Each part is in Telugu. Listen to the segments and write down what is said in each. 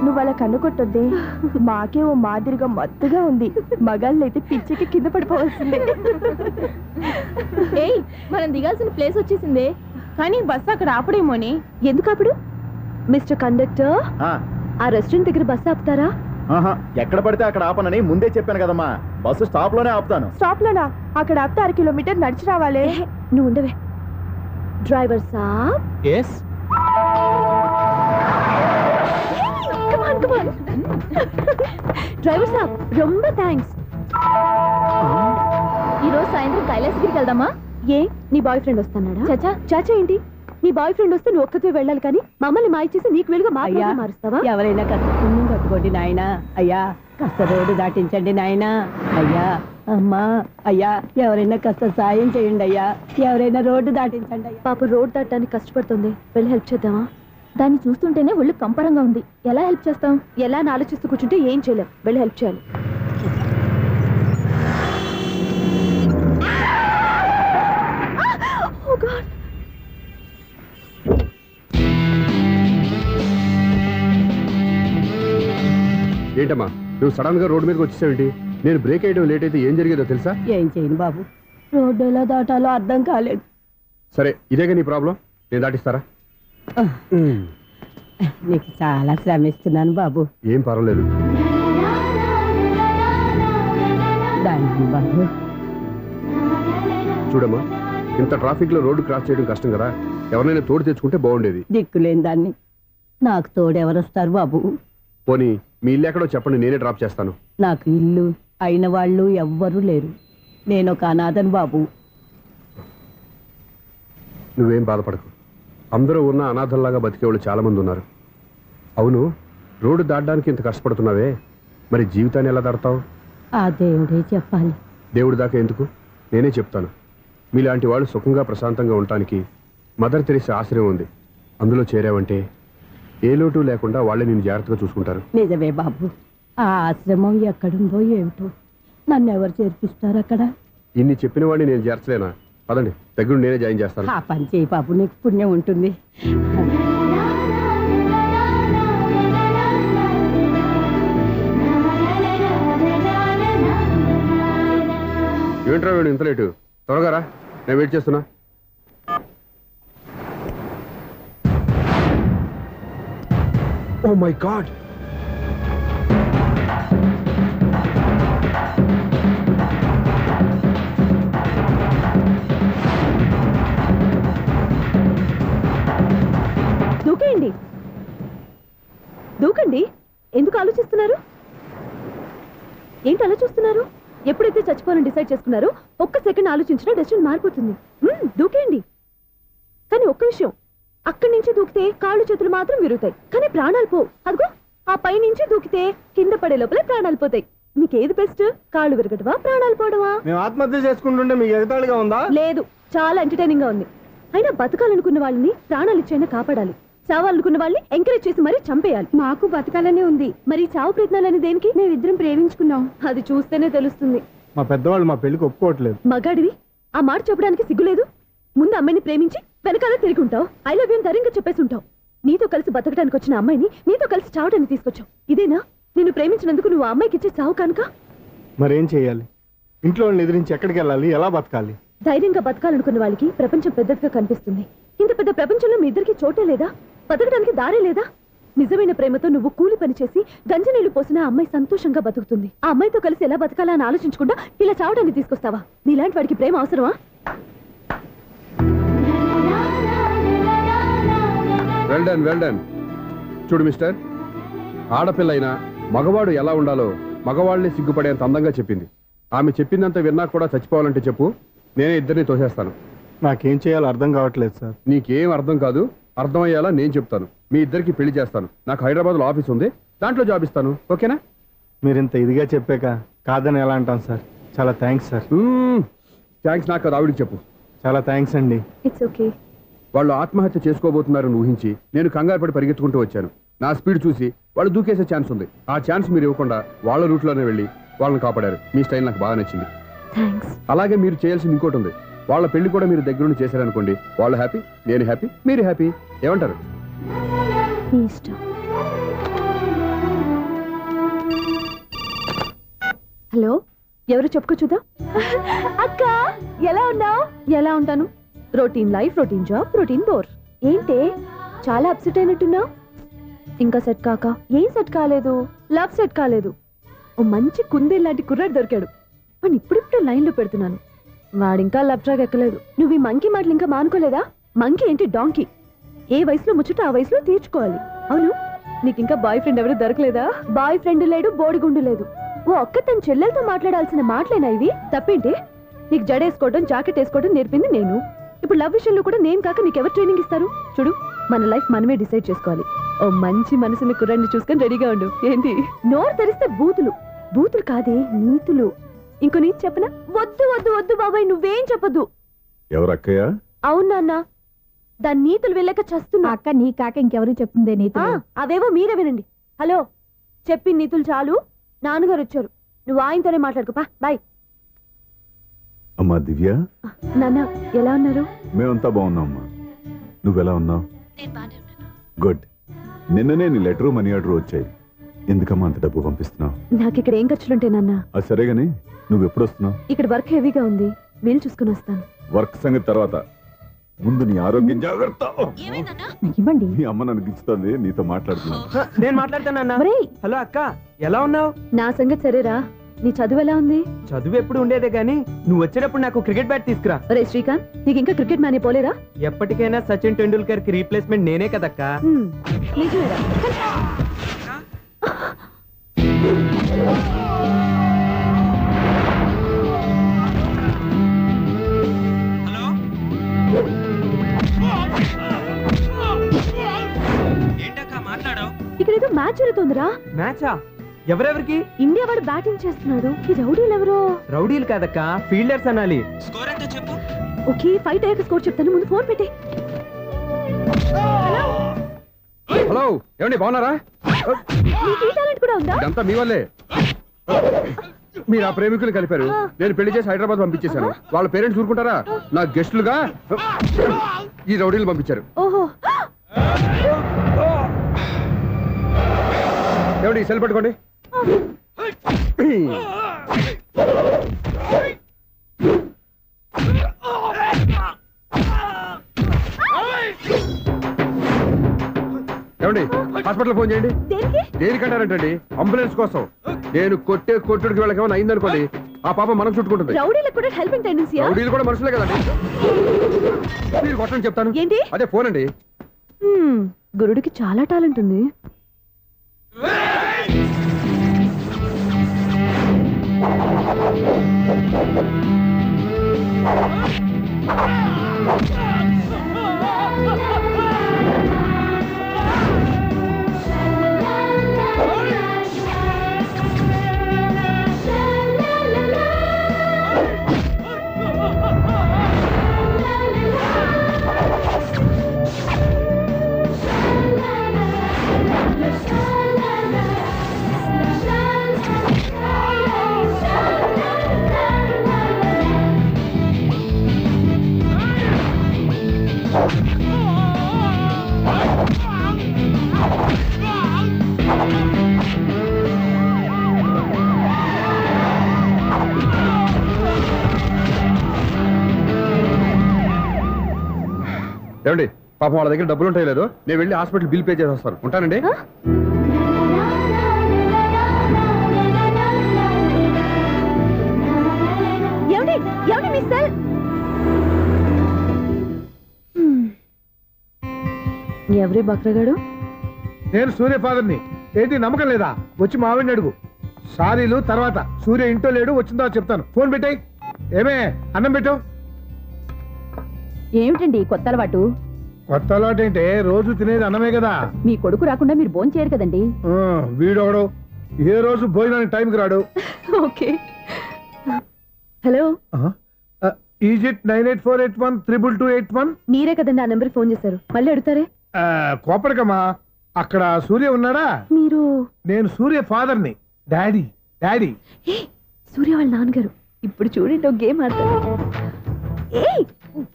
నువ్వు అలా కన్ను కొట్టొద్దే, మాకే ఓ మాదిరిగా మత్తుగా ఉంది. మగాళ్ళైతే పిచ్చికి కింద పడిపోవాల్సిందే. ఏయ్, మనం దిగాల్సిన ప్లేస్ వచ్చేసిందే, కానీ బస్సు అక్కడ ఆపడేమోని. ఎందుకు అప్పుడు? మిస్టర్ కండక్టర్, ఆ రెస్టారెంట్ దగ్గర బస్సు ఆపుతారా? ఎక్కడ పడితే అక్కడ ఆపనని ముందే చెప్పాను కదమ్మా. బస్సు స్టాప్ లోనే ఆపుతాను. స్టాప్ లోనా? అక్కడ ఆపితే 1 కిలోమీటర్ నడిచి రావాలి. నువ్వు ఉండవే. డ్రైవర్ సాబ్. ఎస్. డ్రైవర్ సాబ్, రొంబ థ్యాంక్స్. ఈరోజు సాయంత్రం కైలాసగిరికి వెళ్దామా? ఏ, నీ బాయ్ ఫ్రెండ్ వస్తున్నాడా? చాచా చాచా ఏంటి? నీ బాయ్ ఫ్రెండ్ వస్తే నువ్వు ఒక్కతే వెళ్ళాలి, కానీ మమ్మల్ని మాయ చేసి నీకు వెలుగా మారుస్తావా? ఎవరైనా కాస్త పుణ్యం కట్టుకోండి నాయనా. అయ్యా కాస్త రోడ్డు దాటించండి నాయనా. అయ్యా, అమ్మా, అయ్యా ఎవరైనా కాస్త సాయం చేయండి అయ్యా. ఎవరైనా రోడ్డు దాటించండి అయ్యా. పాప రోడ్డు దాటడానికి కష్టపడుతుంది, వెళ్ళి హెల్ప్ చేద్దామా? దాన్ని చూస్తుంటేనే ఒళ్ళు కంపరంగా ఉంది. ఎలా హెల్ప్ చేస్తాం? ఎలా అని ఆలోచిస్తూ కూర్చుంటే ఏం చేయలేం. వెళ్ళి హెల్ప్ చేయాలి. ఏంటమ్మా నువ్వు సడన్ గా రోడ్డు మీదకి వచ్చేసావేంటి? నేను బ్రేక్ అయ్యడం లేట్ అయితే ఏం జరిగేదో తెలుసా? ఏం చేయను బాబు, రోడ్డు ఎలా దాటాలో అర్థం కాలేదు. సరే, ఇదేగా నీ ప్రాబ్లం, నేను దాటిస్తారా? నీకు చాలా శ్రమిస్తున్నాను బాబు. ఏం పర్వాలేదు. దానికి బాబు చూడమ్మా, ఇంత ట్రాఫిక్ లో రోడ్డు క్రాస్ చేయడం కష్టం కదా, ఎవరైనా తోడు తెచ్చుకుంటే బాగుండేది. దిక్కులేని దాన్ని నాకు తోడు ఎవరొస్తారు బాబు? పోనీ మీ ఇల్లు ఎక్కడో చెప్పండి, నేనే డ్రాప్ చేస్తాను. నాకు ఇల్లు అయిన వాళ్ళు ఎవ్వరూ లేరు. నేను ఒక అనాథను బాబు. నువ్వేం బాధపడకు, అందరూ ఉన్న అనాథల్లాగా బతికేవాళ్ళు చాలా మంది ఉన్నారు. అవును, రోడ్డు దాటడానికి ఇంత కష్టపడుతున్నావే, మరి జీవితాన్ని ఎలా దాడతావు? ఆ దేవుడే చెప్పాలి. దేవుడి దాకా ఎందుకు, నేనే చెప్తాను. మీలాంటి వాళ్ళు సుఖంగా ప్రశాంతంగా ఉండటానికి మదర్ తెరీసా ఆశ్రయం ఉంది. అందులో చేరావంటే ఏ లోటు లేకుండా వాళ్ళే నేను జాగ్రత్తగా చూసుకుంటారు. నిజమే బాబు, ఆ ఆశ్రమం ఎక్కడుందో ఏమిటో, నన్ను ఎవరు చేర్పిస్తారు అక్కడ? ఇన్ని చెప్పిన వాడిని నేను చేర్చలేనా? పదండి, దగ్గర నేనే జాయిన్ చేస్తాను. ఆ పని చేయి బాబు, నీకు పుణ్యం ఉంటుంది. ఏంట్రా వీడు ఇంత లేటు? త్వరగా రా, నేను వెయిట్ చేస్తున్నా. ఓ మై గాడ్, దూకేయండి, దూకండి. ఎందుకు ఆలోచిస్తున్నారు? ఏంటి అలా చూస్తున్నారు? ఎప్పుడైతే చచ్చిపోవాలని డిసైడ్ చేసుకున్నారో ఒక్క సెకండ్ ఆలోచించినా డెసిషన్ మారిపోతుంది. దూకేయండి. కానీ ఒక్క విషయం, అక్కడి నుంచి దూకితే కాళ్ళు చేతులు మాత్రం విరుగుతాయి, కానీ ప్రాణాలు పోవు. అదిగో ఆ పై నుంచి దూకితే కింద పడే లోపలే ప్రాణాలు పోతాయి. మీకేది బెస్ట్? కాళ్ళు విరగటవా, ప్రాణాలు పోవడమా? మేము ఆత్మహత్య చేసుకుంటుంటే మీకు ఎగతాళిగా ఉందా? లేదు, చాలా ఎంటర్టైనింగ్ గా ఉంది. అయినా బతకాలనుకున్న వాళ్ళని ప్రాణాలు ఇచ్చైనా కాపాడాలి, చావాలనుకున్న వాళ్ళని ఎంకరేజ్ చేసి మరీ చంపేయాలి. మాకు బతకాలనే ఉంది, మరి చావు ప్రయత్నాలని దేనికి? మేమిద్దరం ప్రేమించుకున్నాం, అది చూస్తేనే తెలుస్తుంది. మా పెద్దవాళ్ళు మా పెళ్లికి ఒప్పుకోవట్లేదు. మగాడివి ఆ మాట చెప్పడానికి సిగ్గులేదు? ముందు అమ్మాయిని ప్రేమించి వెనకాల తిరిగి ఉంటావు, ఐ లవ్ యూ అని ధైర్యంగా చెప్పేసి ఉంటావు. నీతో కలిసి బతకడానికి వచ్చిన అమ్మాయిని నీతో కలిసి చావడానికి తీసుకొచ్చావు. ఇదేనా నిన్ను ప్రేమించినందుకు నువ్వు ఆ అమ్మాయికి ఇచ్చే చావు కనుక? మరేం చేయాలి? ఇంట్లో వాళ్ళని ఎదిరించి ఎక్కడికి వెళ్ళాలి? ఎలా బతకాలి? ధైర్యంగా బతకాలనుకున్న వాళ్ళకి ప్రపంచం పెద్దదిగా కనిపిస్తుంది. ఇంత పెద్ద ప్రపంచంలో మీ ఇద్దరికి చోటే లేదా? బతకడానికి దారే లేదా? నిజమైన ప్రేమతో నువ్వు కూలి పని చేసి గంజనీళ్లు పోసిన ఆ అమ్మాయి సంతోషంగా బతుకుతుంది. ఆ అమ్మాయితో కలిసి ఎలా బతకాలా అని ఆలోచించకుండా ఇలా చావడానికి తీసుకొస్తావా? నీలాంటి వాడికి ప్రేమ అవసరమా? Well done, well done. చూడు మిస్టర్, ఆడపిల్ల అయినా మగవాడు ఎలా ఉండాలో మగవాళ్ళని సిగ్గుపడేంత అందంగా చెప్పింది. ఆమె చెప్పిందంత విన్నా కూడా చచ్చిపోవాలంటే చెప్పు, నేనే ఇద్దరిని తోసేస్తాను. నాకేం చేయాలో అర్థం కావట్లేదు సార్. నీకేం అర్థం కాదు, అర్థమయ్యేలా నేను చెప్తాను. మీ ఇద్దరికి పెళ్లి చేస్తాను. నాకు హైదరాబాద్లో ఆఫీస్ ఉంది, దాంట్లో జాబ్ ఇస్తాను. ఓకేనా? మీరు ఇంత ఇదిగా చెప్పాక కాదని ఎలా అంటాను సార్? చాలా థ్యాంక్స్ సార్. థ్యాంక్స్ నాకు కాదు, ఆవిడికి చెప్పు. చాలా థ్యాంక్స్ అండి. It's okay. వాళ్ళు ఆత్మహత్య చేసుకోబోతున్నారని ఊహించి నేను కంగారు పడి పరిగెత్తుకుంటూ వచ్చాను. నా స్పీడ్ చూసి వాళ్ళు దూకేసే ఛాన్స్ ఉంది. ఆ ఛాన్స్ మీరు ఇవ్వకుండా వాళ్ళ రూట్లోనే వెళ్ళి వాళ్ళని కాపాడారు. మీ స్టైల్ నాకు బాగా నచ్చింది. అలాగే మీరు చేయాల్సింది ఇంకోటి ఉంది. వాళ్ళ పెళ్లి కూడా మీరు దగ్గరుండి చేశారనుకోండి, వాళ్ళు హ్యాపీ, నేను హ్యాపీ, మీరు హ్యాపీ. ఏమంటారు? హలో, ఎవరు చెప్పుకో చూద్దాం. అక్క, ఎలా ఉన్నావు? ఎలా ఉంటాను? Routine life, routine job, routine bore. ఏంటే చాలా అప్సెట్ అయినట్టున్నావు? ఇంకా సెట్ కాక? ఏం సెట్ కాలేదు? లవ్ సెట్ కాలేదు. ఓ మంచి కుందేలు లాంటి కుర్రాడు దొరికాడు. వాడిని ఇప్పుడిప్పుడే లైన్లో పెడుతున్నాను. వాడింకా లవ్ ట్రాక్ ఎక్కలేదు. నువ్వు ఈ మంకీ మాటలు ఇంకా మానుకోలేదా? మంకీ ఏంటి, డాంకీ. ఏ వయసులో ముచ్చట ఆ వయసులో తీర్చుకోవాలి. అవును, నీకు ఇంకా బాయ్ ఫ్రెండ్ ఎవరు దొరకలేదా? బాయ్ ఫ్రెండ్ లేడు, బోడిగుండు లేదు. ఓ అక్క తన చెల్లెలతో మాట్లాడాల్సిన మాటలేనా ఇవి? తప్పేంటి? నీకు జడేసుకోవడం, జాకెట్ వేసుకోవడం నేర్పింది నేను. ఇప్పుడు లవ్ విషయంలో కూడా నేను కాక నీకెవరు ట్రైనింగ్ ఇస్తారు? చూడు, మన లైఫ్ మనమే డిసైడ్ చేసుకోవాలి. ఓ మంచి మనసుని కుర్రాన్ని చూసుకొని రెడీగా ఉండు. ఏంటి నోరు తెరిస్తే బూతులు? బూతులు కాదే, నీతులు. ఇంకో నీతి చెప్పనా? వద్దు వద్దు వద్దు బాబాయ్, నువ్వేం చెప్పద్దు. ఎవరక్కయ్య? అవునా అన్న, దాని నీతులు వెళ్ళక చస్తున్నా. అక్క నీ కాక ఇంకెవరు చెప్తుందే నీతో? అవేవో మీరే వినండి. హలో, చెప్పిన నీతులు చాలు. నాన్నగారు వచ్చారు, నువ్వు ఆయనతోనే మాట్లాడుకోపా. బాయ్. అమ్మా దివ్య, నాన్న ఎలా ఉన్నారు? మేమంతా బాగున్నాం అమ్మా. నువ్వెలా ఉన్నావు? గుడ్. నిన్ననే నీ లెటరు మనీ ఆర్డర్ వచ్చాయి. ఎందుకమ్మా అంత డబ్బు పంపిస్తున్నావు? నాకు ఇక్కడ ఏం ఖర్చులుంటే నాన్న. అది సరేగాని నువ్వు ఎప్పుడు వస్తున్నావు? ఇక్కడ వర్క్ హెవీగా ఉంది, వీలు చూసుకుని వస్తాను. వర్క్ సంగతి తర్వాత, ముందు నీ ఆరోగ్యం జాగ్రత్త. ఇవ్వండి. మీ అమ్మ నన్ను గిచ్చుతోంది, నీతో మాట్లాడుతున్నాను. నేను మాట్లాడతానన్నా. ఒరేయ్, హలో అక్క, ఎలా ఉన్నావు? నా సంగతి సరేరా, నీ చదువు ఎలా ఉంది? చదువు ఎప్పుడు ఉండేదే గానీ నువ్వు వచ్చేటప్పుడు నాకు క్రికెట్ బ్యాట్ తీసుకురా. ఒరే శ్రీకాంత్, నీకు ఇంకా క్రికెట్ మ్యానే పోలేరా? ఎప్పటికైనా సచిన్ టెండూల్కర్ కి రీప్లేస్మెంట్ నేనే కదక్కా. నిజమేరా? హలో, ఏంటక్క మాట్లాడావు? ఇక్కడ ఏదో మ్యాచ్ జరుగుతుందిరా. మ్యాచా? ఎవరెవరికి? ఇండియా వాడు బ్యాటింగ్ చేస్తున్నాడు. ఈ రౌడీలు ఎవరో? రౌడీలు కాదక్క, ఫీల్డర్స్ అనాలి. స్కోర్ ఎంతో చెప్పు. ఓకే, ఫైట్ అయ్యాక స్కోర్ చెప్తాను, ముందు ఫోన్ పెట్టే. హలో, ఏమండి బాగున్నారా? నీకు ఈ టాలెంట్ కూడా ఉందా? ఇదంతా మీ వల్లే. మీరు ఆ ప్రేమికులు కలిపారు, నేను పెళ్లి చేసి హైదరాబాద్ పంపించేశాను. వాళ్ళ పేరెంట్స్ ఊరుకుంటారా? నా గెస్టులుగా ఈ రౌడీలు పంపించారు. ఓహో, ఏమండి సెల్ పట్టుకోండి. ఏమండి హాస్పిటల్ ఫోన్ చేయండి. దేనికి? దేనికంటారంటండి? అంబులెన్స్ కోసం. నేను కొట్టుడికి వాళ్ళకి ఏమైనా అయిందనుకోండి, ఆ పాప మనం చుట్టుకుంటుంది. రౌడీలకు కూడా హెల్పింగ్ టెండెన్సీయా? రౌడీలు కూడా మనుషులే కదండి. మీరు కొట్టండి చెప్తాను. ఏంటి? అదే ఫోన్ అండి. గురుడికి చాలా టాలెంట్ ఉంది. ఏమండి పాపం వాళ్ళ దగ్గర డబ్బులు ఉంటాయి లేదు, నేను వెళ్ళి హాస్పిటల్ బిల్ పే చేసి వస్తాను. ఉంటానండి. ఎవరి బక్రగాడు? నేను సూర్య ఫాదర్ని. ఏంటి నమ్మకం లేదా? వచ్చి మావిడిని అడుగు. సారీలు తర్వాత. సూర్య ఇంట్లో లేడు, వచ్చిందో చెప్తాను. ఫోన్ పెట్టాయి. ఏమే అన్నం పెట్టు. ఏమిటండి కొత్త అలవాటు? కొత్త అలవాటు ఏంటే? రోజు తినేది అన్నమే కదా. మీ కొడుకు రాకుండా మీరు భోజనం చేయరు కదండి. వీడొకడు ఏ రోజు భోజనానికి టైంకి రాడు. ఓకే. Hello, is it 9848132281. మీరే కదండి ఆ నెంబర్ ఫోన్ చేశారు, మళ్ళీ అడుగుతారే? కోపడకమ్మా. అక్కడ సూర్య ఉన్నాడా? మీరు? నేను సూర్య ఫాదర్ని. Daddy daddy. సూర్య వాళ్ళ నాన్నగారు. ఇప్పుడు చూడండి ఒక గేమ్ ఆడతారు. ఏయ్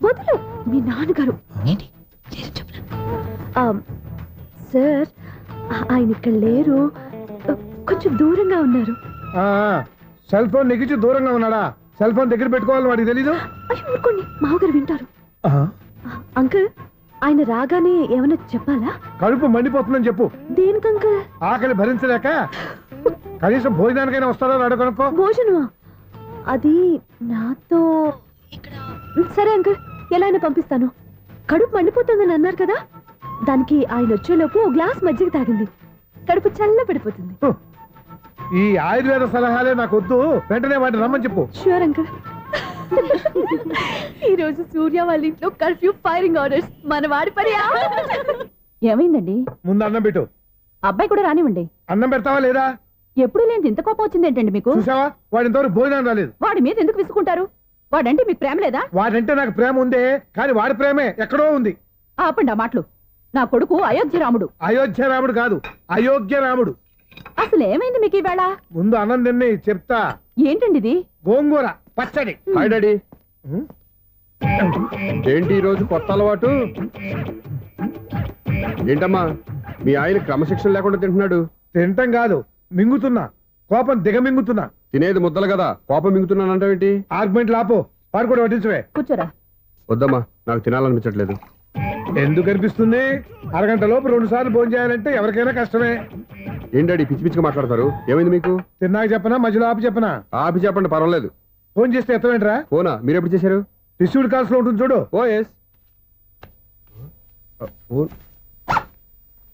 వదులు, మీ నాన్నగారు. సార్ ఆయన ఇక్కడ లేరు, కొంచెం దూరంగా ఉన్నారు. సెల్ ఫోన్ నెగిచి దూరంగా ఉన్నాడా? సెల్ ఫోన్ దగ్గర పెట్టుకోవాలని వాడికి తెలీదు. అయ్యో ఊరుకోండి, మామగారు వింటారు. అంకుల్, ఆయన రాగానే ఏమైనా చెప్పాలా? కడుపు మండిపోతుందని చెప్పు. దేనికి అంకుల్? ఆకలి భరించలేక కనీసం భోజనానికైనా వస్తాడో రాడో కనుక్కో. భోజనమా? అది నాతో ఇక్కడ. సరే అంకుల్, ఎలా అయినా పంపిస్తాను. కడుపు మండిపోతుందని అన్నారు కదా, దానికి ఆయన వచ్చేలోపు ఓ గ్లాస్ మజ్జిగ తాగింది, కడుపు చల్ల పడిపోతుంది. ఈ ఆయుర్వేద సలహాలే నాకు వద్దు, వెంటనే వాటిని రమ్మని చెప్పు. Sure uncle. ఈ రోజు సూర్య వాళ్ళ ఇంట్లో కర్ఫ్యూ ఫైరింగ్ ఆర్డర్స్. మన వాడి పని. ఏమైందండి? ముందు అన్నం పెట్టు. అబ్బాయి కూడా రానివ్వండి. అన్నం పెడతావా లేదా? ఎప్పుడు లేని ఇంత కోపం వచ్చింది ఏంటండి మీకు? చూసావా, వాడి ఇంతవరకు భోజనం రాలేదు. వాడి మీద ఎందుకు విసుకుంటారు? వాడంటే మీకు ప్రేమ లేదా? వాడంటే నాకు ప్రేమ ఉందే, కానీ వాడి ప్రేమే ఎక్కడో ఉంది. ఆపండి ఆ మాటలు. నా కొడుకు అయోధ్య రాముడు. అయోధ్య రాముడు కాదు, అయోగ్య రాముడు. అసలు ఏమైంది మీకు ఈవేళ? ముందు అన్నం తిని చెప్తా. ఏంటండి ఇది? గోంగూర పచ్చడి. Hi daddy. ఏంటి ఈ రోజు కొత్త అలవాటు? ఏంటమ్మా మీ ఆయన క్రమశిక్షణ లేకుండా తింటున్నాడు? తింటం కాదు, మింగుతున్నా. కోపం దిగమింగుతున్నా. తినేది ముద్దలు కదా, కోపం మింగుతున్నానంటావేంటి? ఆర్గ్యుమెంట్ లాపో, వాడు కూడా వడ్డించవే. కూర్చోరా. వద్దమ్మా, నాకు తినాలనిపించట్లేదు. ఎందుకు అనిపిస్తుంది? అరగంట లోపు 2 సార్లు భోజనం చేయాలంటే ఎవరికైనా కష్టమే. ఏంటండి పిచ్చి పిచ్చిగా మాట్లాడతారు? ఏమైంది మీకు? తిన్నాక చెప్పనా, మధ్యలో ఆపి చెప్పనా? ఆపి చెప్పండి, పర్వాలేదు. ఫోన్ చేస్తే ఎత్తవేంట్రా? ఫోనా? మీరు ఎప్పుడు చేశారు? రిసీవ్డ్ కాల్స్ లో ఉంటుంది చూడు. ఓ ఎస్. ఫోన్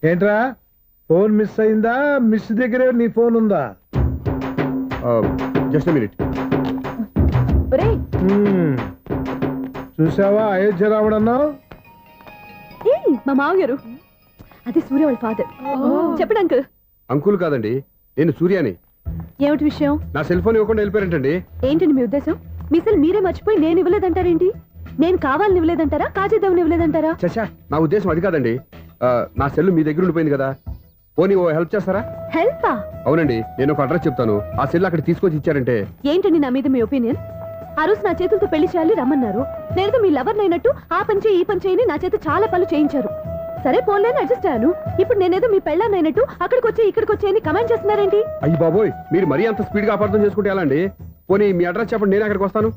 ఏంట్రా, ఫోన్ మిస్ అయిందా? మిస్ దగ్గరే నీ ఫోన్ ఉందా? Just minute. చూసావా, అయోధ్య రాముడు అన్నావు. మా మామగారు, అది సూర్య వాళ్ళ ఫాదర్. చెప్పండి అంకుల్. అంకుల్ కాదండి, నేను సూర్యాని. ఏమిటి విషయం? నా సెల్ ఫోన్ ఇవ్వకుండా వెళ్ళిపోయారంటండి. ఏంటండి మీ ఉద్దేశం? మీ సెల్ మీరే మర్చిపోయి నేను ఇవ్వలేదంటారేంటి? నేను కావాలని ఇవ్వలేదంటారా, కాజేద్దామని ఇవ్వలేదంటారా? చచ్చా, నా ఉద్దేశం అది కాదండి. నా సెల్ మీ దగ్గర ఉండిపోయింది కదా, పోనీ ఓ హెల్ప్ చేస్తారా? హెల్పా? అవునండి, నేను ఒక అడ్రస్ చెప్తాను, ఆ సెల్ అక్కడ తీసుకొచ్చి ఇచ్చారంటే. ఏంటండి నా మీద మీ ఒపీనియన్? ఆ రోజు నా చేతులతో పెళ్లి చేయాలి రమ్మన్నారు. నేను మీ లవర్ అయినట్టు ఆ పని చేయి ఈ పని చేయని నా చేత చాలా పనులు చేయించారు. సరే పోన్లేని అడ్జస్ట్ అయ్యాను. ఇప్పుడు నేనేదో మీ పెళ్ళాన్ని అయినట్టు అక్కడికి వచ్చి ఇక్కడికి వచ్చి అని కమెంట్ చేస్తున్నారేంటి? అయ్యి బాబోయ్, మీరు మరీ అంత స్పీడ్ గా అపార్థం చేసుకుంటే ఎలా అండి? పోనీ మీ అడ్రస్ చెప్పండి, నేను అక్కడికి వస్తాను.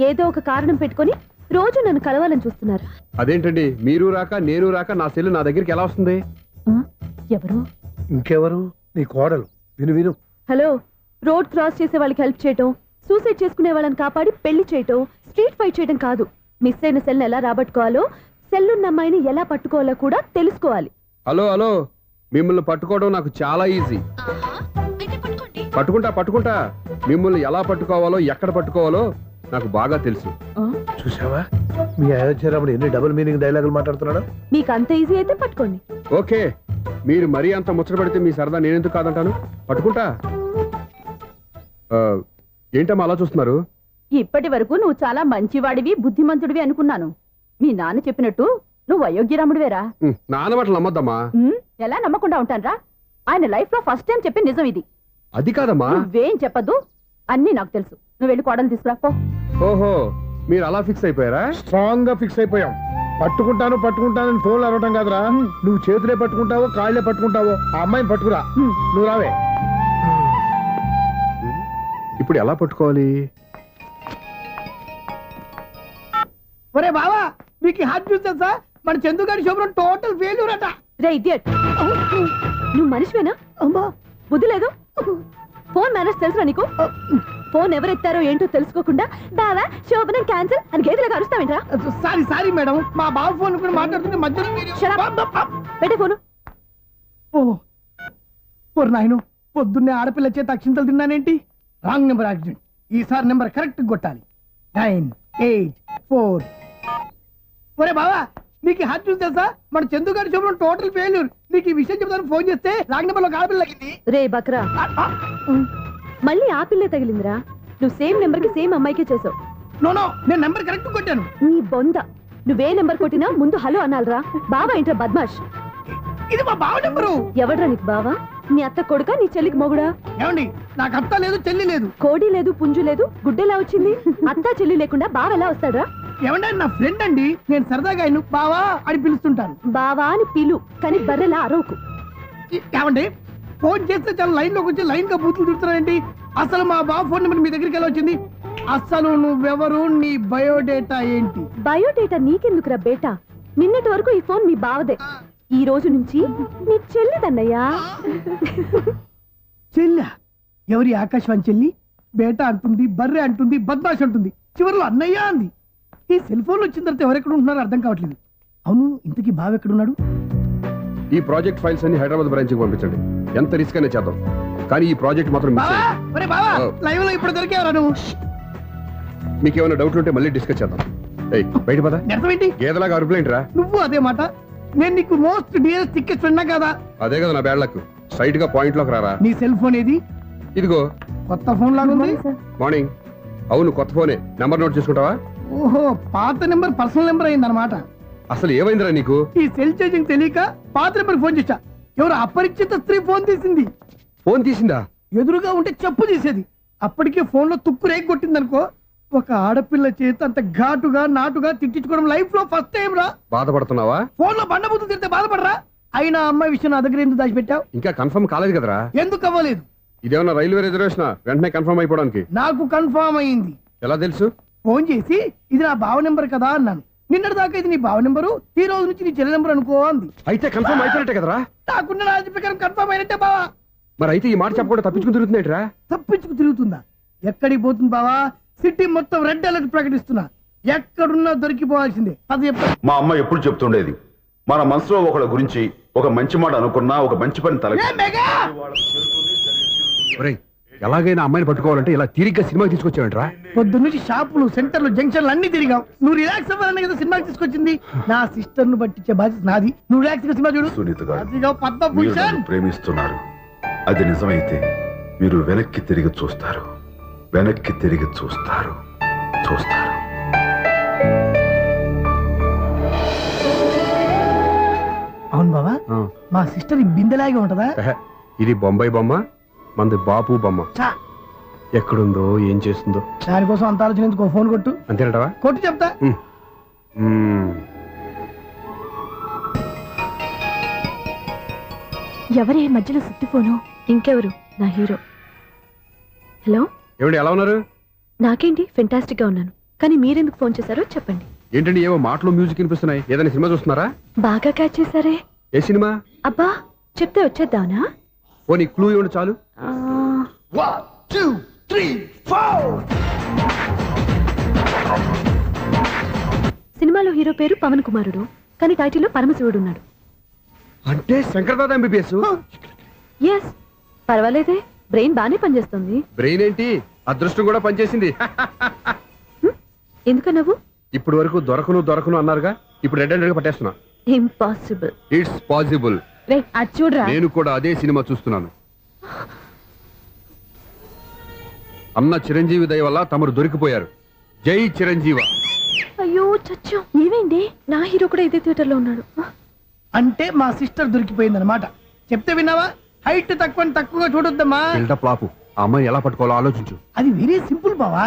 ఏదో ఒక కారణం పెట్టుకొని రోజు నన్ను కలవాలని చూస్తున్నారు. అదేంటండి, మీరు రాక నేను రాక నా సెల్ నా దగ్గరికి ఎలా వస్తుంది? ఎవరు? ఇంకెవరు? నీ కోడలు. విను విను. హలో, రోడ్ క్రాస్ చేసే వాళ్ళకి హెల్ప్ చేయటం, సూసైడ్ చేసుకునే వాళ్ళని కాపాడి పెళ్లి చేయటం, స్ట్రీట్ ఫైట్ చేయడం కాదు. మిస్ అయిన సెల్ని ఎలా రాబట్టుకోవాలో, సెల్లున్న అమ్మాయిని ఎలా పట్టుకోవాలో కూడా తెలుసుకోవాలి. హలో హలో, మిమ్మల్ని పట్టుకోవడం నాకు చాలా ఈజీ. పట్టుకుంటా. మిమ్మల్ని ఎలా పట్టుకోవాలో, ఎక్కడ పట్టుకోవాలో నాకు బాగా తెలుసు. చూసావా, మీ అయోధ్య రాముడు ఎన్ని డబుల్ మీనింగ్ డైలాగులు మాట్లాడుతున్నాడు. మీకు అంత ఈజీ అయితే పట్టుకోండి. ఓకే, మీరు మరీ అంత ముచ్చట పెడితే మీ సరదా నేనెందుకు కాదంటాను. పట్టుకుంటా. ఏంటమ్మా అలా చూస్తున్నారు? ఇప్పటి వరకు నువ్వు చాలా మంచివాడివి, బుద్ధిమంతుడివి అనుకున్నాను. మీ నాన్న చెప్పినట్టు నువ్వు అయోగ్యరాముడివేరా? నాన్న మాటలు నమ్మద్దమ్మా. ఎలా నమ్మకుండా ఉంటానరా? ఆయన లైఫ్ లో ఫస్ట్ టైం చెప్పి నిజం ఇది. అది కాదమ్మా. నువ్వేం చెప్పద్దు, అన్ని నాకు తెలుసు. నువ్వు వెళ్ళి కోడలు తీసుకురా పో. ఓహో, మీరు అలా ఫిక్స్ అయిపోయారా? స్ట్రాంగ్ గా ఫిక్స్ అయిపోయాం. పట్టుకుంటానని ఫోన్లు అరవటం కాదురా. నువ్వు చేతులే పట్టుకుంటావో కాళ్ళే పట్టుకుంటావో ఆ అమ్మాయిని పట్టుకురా. నువ్వు రావే. ఇప్పుడు ఎలా పట్టుకోవాలి? ఒరే బావా, మీకు హాట్ న్యూస్ తెలుసా? మన చందుగారి శుభ్రం టోటల్ ఫెయిల్యూర్ అట. రే ఇడియట్, నువ్వు మనిషివేనా? అమ్మా, బుద్ధి లేదు. ఫోన్ మేనేజ్ తెలుసురా నీకు? ఫోన్ ఎవరెత్తారో ఏంటో తెలుసుకోకుండా బావా శోభనం క్యాన్సిల్ అని గేదెలకు అరుస్తావేంట్రా? సారీ మేడం, మా బావ ఫోన్ కూడా మాట్లాడుతుంటే మధ్యలో పెట్టే ఫోను. ఓ నాయను, పొద్దున్నే ఆడపిల్ల చేత అక్షింతలు తిన్నానేంటి? Wrong number accident. ఈసారి నెంబర్ కరెక్ట్ కొట్టాలి. 984. ఒరే బావా, నీకు హాట్ న్యూస్ తెలుసా? మన చందుగారి శుభ్రం టోటల్ ఫెయిల్యూర్. నీకు ఈ విషయం చెప్తాను ఫోన్ చేస్తే రాంగ్ నెంబర్ లో ఆడపిల్ల తగ్గింది. రే బక్రా, మళ్ళీ ఆ పిల్లే తగిలిందిరా. నువ్వు సేమ్ నెంబర్ కి సేమ్ అమ్మాయికే చేసావు. నో, నేను నెంబర్ కరెక్ట్ కొట్టాను. నీ బొంద, నువ్వే నెంబర్ కొట్టినా ముందు హలో అనాలరా. బావా ఏంట్రా బద్మాష్? ఇది మా బావ నెంబరు. ఎవడ్రా నీకు బావా? నీ అత్త కొడుక, నీ చెల్లికి మొగుడా? ఏమండి, నాకు అత్త లేదు, చెల్లి లేదు. కోడి లేదు, పుంజు లేదు, గుడ్డెలా వచ్చింది? అత్త చెల్లి లేకుండా బావ ఎలా వస్తాడా? ఏమంటే నా ఫ్రెండ్ అండి, నేను సరదాగా ఆయన బావా అని పిలుస్తుంటాను. బావా అని పిలు, కానీ బర్రెలా అరవకు. ఏమండి, ఫోన్ చేస్తే చాలా లైన్ లోకి వచ్చి లైన్ గా బూతులు తిడుతున్నారేంటి? అసలు మా బావ ఫోన్ నెంబర్ మీ దగ్గరికి ఎలా వచ్చింది? అసలు నువ్వెవరు, నీ బయోడేటా ఏంటి? బయోడేటా నీకెందుకురా బేటా? నిన్నటి వరకు ఈ ఫోన్ మీ బావదే, ఈ రోజు నుంచి నీ చెల్లిదన్నయ్యా. చెల్లి? ఎవరి ఆకాశవాణి చెల్లి? బేటా అంటుంది, బర్రె అంటుంది, బద్మాష్ అంటుంది, చివరిలో అన్నయ్య అంది. ఈ సెల్ ఫోన్ వచ్చిన తర్వాత ఎవరెక్కడ ఉంటున్నారో అర్థం కావట్లేదు. అవును, ఇంతకీ బావ ఎక్కడున్నాడు? ఈ ప్రాజెక్ట్ ఫైల్స్ అన్ని హైదరాబాద్ బ్రాంచ్ కి పంపించండి. ఎంత రిస్క్ అయినా చేద్దాం, కానీ ఈ ప్రాజెక్ట్ మాత్రం మిస్ బావా, అయ్యింది. ఒరే బావా, లైవ్ లో ఇప్పుడు దొరికేవరా నువ్వు? మీకు ఏమైనా డౌట్లు ఉంటే మళ్ళీ డిస్కస్ చేద్దాం. ఏయ్ బయట పద. నిజమేంటి? గేదలాగా అరుపులేంట్రా? నువ్వు అదే మాట. నేను నీకు మోస్ట్ డియరెస్ట్ టికెట్స్ విన్నా కదా. అదే కదా నా బ్యాడ్ లక్. స్ట్రైట్ గా పాయింట్ లోకి రారా. నీ సెల్ ఫోన్ ఏది? ఇదిగో కొత్త ఫోన్ లాగా ఉంది. మార్నింగ్. అవును కొత్త ఫోనే. నెంబర్ నోట్ చేసుకుంటావా? ఓహో, పాత నెంబర్ పర్సనల్ నెంబర్ అయిందన్నమాట. అసలు ఏమైందిరా నీకు? ఈ సెల్ ఛార్జింగ్ తెలియక పాత నెంబర్ ఫోన్ చేశా. ఎవరు అపరిచిత స్త్రీ ఫోన్ తీసింది. ఫోన్ తీసిందా? ఎదురుగా ఉంటే చెప్పు చేసేది. అప్పటికే ఫోన్ లో తుక్కు రేగి కొట్టిందనుకో. ఒక ఆడపిల్ల చేత అంత ఘాటుగా నాటుగా తిట్టించుకోవడం లైఫ్ లో ఫస్ట్ టైం రా. బాధపడుతున్నావా? ఫోన్ లో బండబుద్ధి తిడితే బాధపడరా? అయినా అమ్మాయి విషయం నా దగ్గర ఎందుకు దాచిపెట్టావు? ఇంకా కన్ఫర్మ్ కాలేదు కదరా. ఎందుకు అవ్వలేదు? ఇదేమన్నా రైల్వే రిజర్వేషన్? వెంటనే కన్ఫర్మ్ అయిపోవడానికి. నాకు కన్ఫర్మ్ అయింది. ఎలా తెలుసు? ఫోన్ చేసి ఇది నా బావ నెంబర్ కదా అన్నాను. నిన్నటి దాకా ఇది నీ బావ నెంబరు, ఈ రోజు నుంచి నీ చెల్లి నెంబర్ అనుకో అంది. అయితే కన్ఫర్మ్ అయిపోయినట్టే కదరా. నాకున్న రాజు ప్రకారం కన్ఫర్మ్ అయినట్టే బావా. మరి అయితే ఈ మాట చెప్పకుండా తప్పించుకుని తిరుగుతున్నాయిట్రా. తప్పించుకు తిరుగుతుందా? ఎక్కడికి పోతుంది బావా? సిటీ మొత్తం రెడ్ అలర్ట్ ప్రకటిస్తున్నా. ఎక్కడున్నా దొరికిపోవాల్సిందే. అది మా అమ్మ ఎప్పుడు చెప్తుండేది, మన మనసులో ఒకళ్ళ గురించి ఒక మంచి మాట అనుకున్నా ఒక మంచి పని తల ఎలాగైనా అమ్మాయిని పట్టుకోవాలంటే ఇలా తీరిగ్గా సినిమాకి తీసుకొచ్చావంట్రా. పొద్దున్నుంచి షాపులు, సెంటర్లు, జంక్షన్లు అన్ని తిరిగావు. నువ్వు రిలాక్స్ అవ్వాలని కదా సినిమాకి తీసుకొచ్చింది. నా సిస్టర్ ను పట్టించే బాధ్యత నాది. నువ్వు రిలాక్స్ గా సినిమా చూడు. సునీత గారు, అదిగో పద్మభూషణ్. మీరు ప్రేమిస్తున్నారు. అది నిజమైతే మీరు వెనక్కి తిరిగి చూస్తారు, వెనక్కి తిరిగి చూస్తారు, చూస్తారు. అవును బావా, మా సిస్టర్ బిందెలాగే ఉంటదా? ఇది బొంబాయి బొమ్మ, మంది బాపు బొమ్మ. చా, ఎక్కడుందో ఏం చేస్తుందో. దానికోసం అంత ఆలోచన ఎందుకు? ఫోన్ కొట్టు. అంతేనటవా? కొట్టు చెప్తా. ఎవరే మధ్యలో సుత్తి ఫోను? ఇంకెవరు? నా హీరో. హలో, ఏమిటి ఎలా ఉన్నారు? నాకేంటి ఫెంటాస్టిక్ గా ఉన్నాను, కానీ మీరెందుకు ఫోన్ చేశారో చెప్పండి. ఏంటండి ఏవో మాటలు మ్యూజిక్ వినిపిస్తున్నాయి. ఏదైనా సినిమా చూస్తున్నారా? బాగా క్యాచ్ చేశారే. ఏ సినిమా? అబ్బా, చెప్తే వచ్చేద్దానా? పోనీ క్లూ ఇవ్వండి చాలు. సినిమాలో హీరో పేరు పవన్ కుమారుడు, కానీ టైటిల్లో పరమశివుడు ఉన్నాడు. అంటే శంకర్దాద ఎంబీబీఎస్. ఎస్, పర్వాలేదే, బ్రెయిన్ బానే పనిచేస్తుంది. బ్రెయిన్ ఏంటి, అదృష్టం కూడా పనిచేసింది. ఎందుకన్నావు? ఇప్పుడు వరకు దొరకను అన్నారుగా, ఇప్పుడు రెడ్ హ్యాండెడ్ గా పట్టేస్తున్నా. ఇంపాసిబుల్. It's possible. అది చూడరా. నేను కూడా అదే సినిమా చూస్తున్నాను. అన్న చిరంజీవి దయ వల్ల తమరు దొరికిపోయారు. జై చిరంజీవ. అయ్యో చచ్చో, ఏమైంది? నా హీరో కూడా ఇదే థియేటర్ లో ఉన్నాడు. అంటే మా సిస్టర్ దొరికిపోయింది అనమాట. చెప్తే విన్నావా? హైట్ తక్కువగా చూడొద్దమ్మా. బిల్డప్ లాపు. ఆ అమ్మాయి ఎలా పట్టుకోవాలో ఆలోచించు. అది వెరీ సింపుల్ బావా.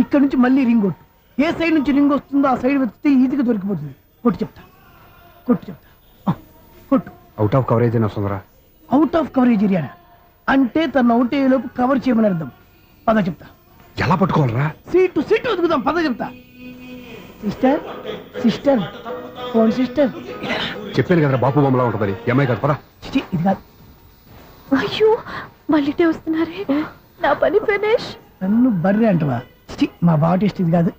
ఇక్కడ నుంచి మళ్ళీ రింగ్ కొట్టు. ఏ సైడ్ నుంచి రింగ్ వస్తుందో ఆ సైడ్ వెతికితే ఈజీగా దొరికిపోతుంది. కొట్టు చెప్తా. కొట్టు. అవుట్ ఆఫ్ కవరేజ్ అని వస్తుందిరా. అవుట్ ఆఫ్ కవరేజ్ ఏరియా అంటే తను అవుట్ అయ్యేలోపు కవర్ చేయమని అర్థం. పద చెప్తా. ఎలా పట్టుకోవాలరా? సీటు వెతుకుదాం. పద చెప్తా. Sister phone sister. చెప్పాను కదరా బాపు బొమ్మలా ఉంటుందని. అమ్మాయి కదా, పదా. ఇది కాదు. అయ్యో, మళ్ళీటే వస్తున్నారే. నా పని ఫినిష్. నన్ను బర్రె అంటవా? మా బావ టేస్ట్ ఇది కాదు.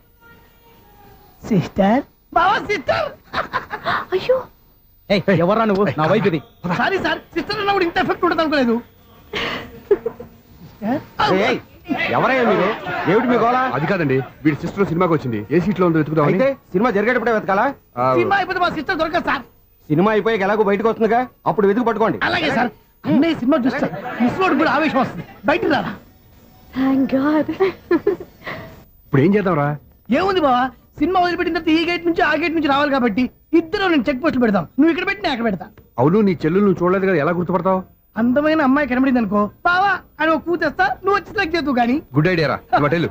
సిస్టర్, బావా సిస్టర్. అయ్యో, ఎవరా నువ్వు? నా వైపు ఇది. సారీ సార్, సిస్టర్ అన్నప్పుడు ఇంత ఎఫెక్ట్ ఉంటుంది అనుకోలేదు. ఎవరయ్యా మీరు? ఏమిటి మీ గోళ? అది కాదండి, వీడి సిస్టర్ సినిమాకి వచ్చింది. ఏ సీట్ లో ఉందో వెతుకుదామని. అయితే సినిమా జరిగేటప్పుడే వెతకాలా? సినిమా అయిపోతే మా సిస్టర్ దొరకదు సార్. సినిమా అయిపోయాక ఎలాగో బయటకు వస్తుందిగా, అప్పుడు వెతుకు పట్టుకోండి. అలాగే సార్. అన్నయ్య సినిమా చూస్తారు, మిస్ వాడు కూడా ఆవేశం వస్తుంది. బయటికి రారా. Thank God. ఇప్పుడు ఏం చేద్దాంరా? ఏముంది బావా, సినిమా వదిలిపెట్టిన తర్వాత ఈ గేట్ నుంచి ఆ గేట్ నుంచి రావాలి కాబట్టి ఇద్దరు నేను చెక్ పోస్టులు పెడతాం. నువ్వు ఇక్కడ పెట్టి నేను అక్కడ పెడతా. అవును, నీ చెల్లెలు నువ్వు చూడలేదు కదా, ఎలా గుర్తుపడతావు? అందమైన అమ్మాయి కనబడింది అనుకో, బావా అని ఒక కూతేస్తా, నువ్వు వచ్చి సెలెక్ట్ చేద్దు కానీ. గుడ్ ఐడియా రా. హోటల్